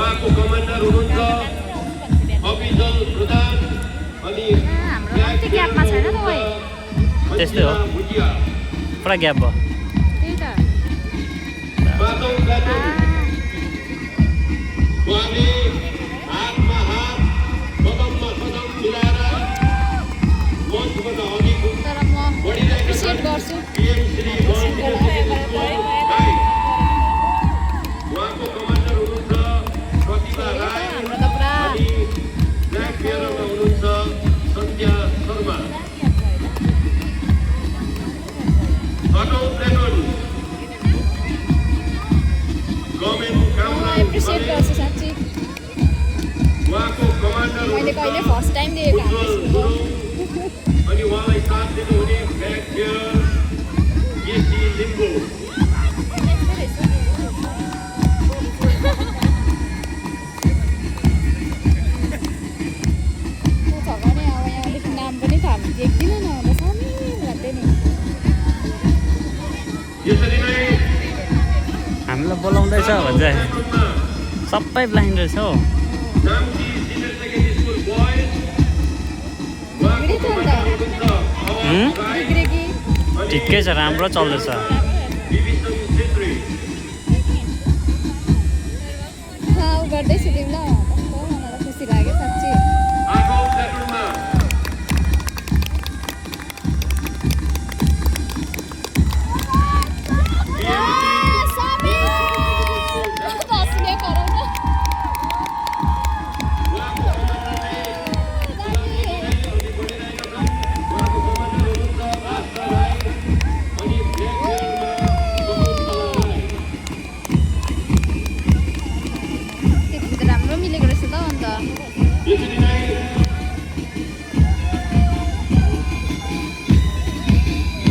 उहाँको कमान्डर हुनुहुन्छ अभिजल प्रधान अनि हाम्रो ग्यापमा छैन त ओइ त्यस्तै हो पुरा ग्याप भयो त्यही त माधव गाजु उहाँले हातमा हात कदममा कदम मिलाएर मञ्चबाट अघिको तर म एप्रिसिएट गर्छु पीएम श्री उहाँको कमान्डर हुनुहुन्छ प्रतिभा राई हाम्रो त पुरा अनि ब्ल्याक बेयरमा हुनुहुन्छ सन्ध्या शर्मा अटो प्लेटुन गभर्मेन्ट कामराङ एप्रिसिएट गर्छु साँच्ची उहाँको कमान्डर मैले कहिले फर्स्ट टाइम देखेको हाम्रो स्कुलको अनि उहाँलाई साथ दिनुहुने ब्ल्याक बेयर केसी लिम्बू देख्दिनँ न अब सानो भन्दै नि यसरी नै हामीलाई बोलाउँदैछ भन्छ सबै ब्लाइन्ड रहेछ हौ Namchi senior secondary school boys बिग्रेको नि त बिग्रे कि ठिकै छ राम्रो चल्दैछ विभीषण छेत्री गर्दैछु तिमीलाई कस्तो मलाई खुसी लाग्यो साँच्ची आगो प्लेटुनमा राम्रो मिलेको रहेछ त अन्त यसरी नै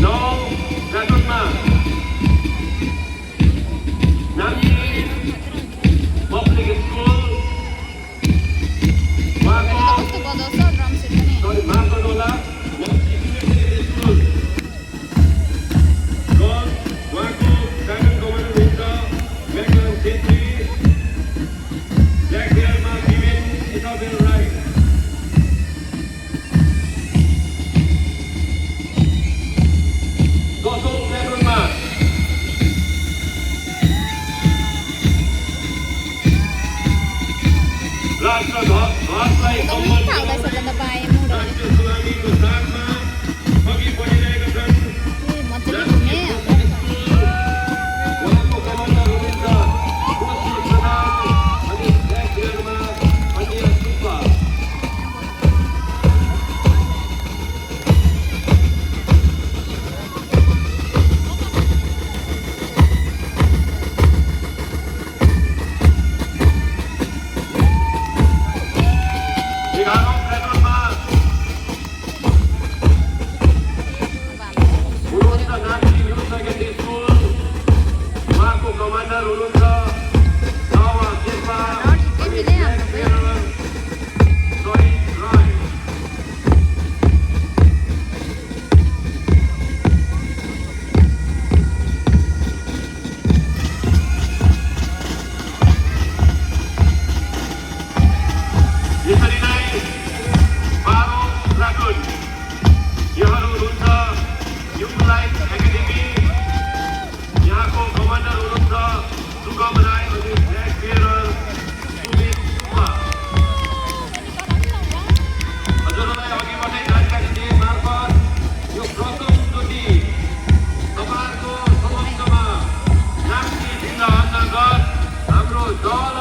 नौ प्लेटुनमा नाम्ची पब्लिक स्कुल उहाँको कस्तो बजाउँछ ड्रम सेट पनि सरी माफ गर्नुहोला नाम्ची सिनियर सेकेन्डरी स्कुल उहाँको ड्रागन कमान्डर हुन्छ व्याकरण छेत्री ब्ल्याक बेयरमा विवेन इसाबेल राई दसौँ प्लेटुनमा राष्ट्रध्वजलाई एकदमै सम्मान थाहा हुँदैछ त पाएँ मुडहरू राष्ट्रिय सुनामीको साथमा अघि बढिरहेका छन् मजाले घुमेँ उहाँको कमान्डर हुनुहुन्छ कोशी प्रधान अनि ब्ल्याक बेयरमा अन्य सुब्बा एघारौँ प्लेटुनमा हुनुहुन्छ नाम्ची न्यू सेकेन्डरी स्कुल उहाँको कमान्डर हुनुहुन्छ दावा शेर्पा अनि ब्ल्याक बेयरमा सहिद राई यसरी नै 12औं प्लाटुन यहाँहरू हुनुहुन्छ न्यू लाइफ एकाडेमी यहाँको कमान्डर हुनुहुन्छ सुगम राई अनि ब्ल्याक बेयर सुमित सुब्बा हजुरहरूलाई अघिबाटै जानकारी दिए मार्फत यो प्रथमचोटि तपाईँहरूको समक्षमा नाम्ची जिल्ला अन्तर्गत हाम्रो दल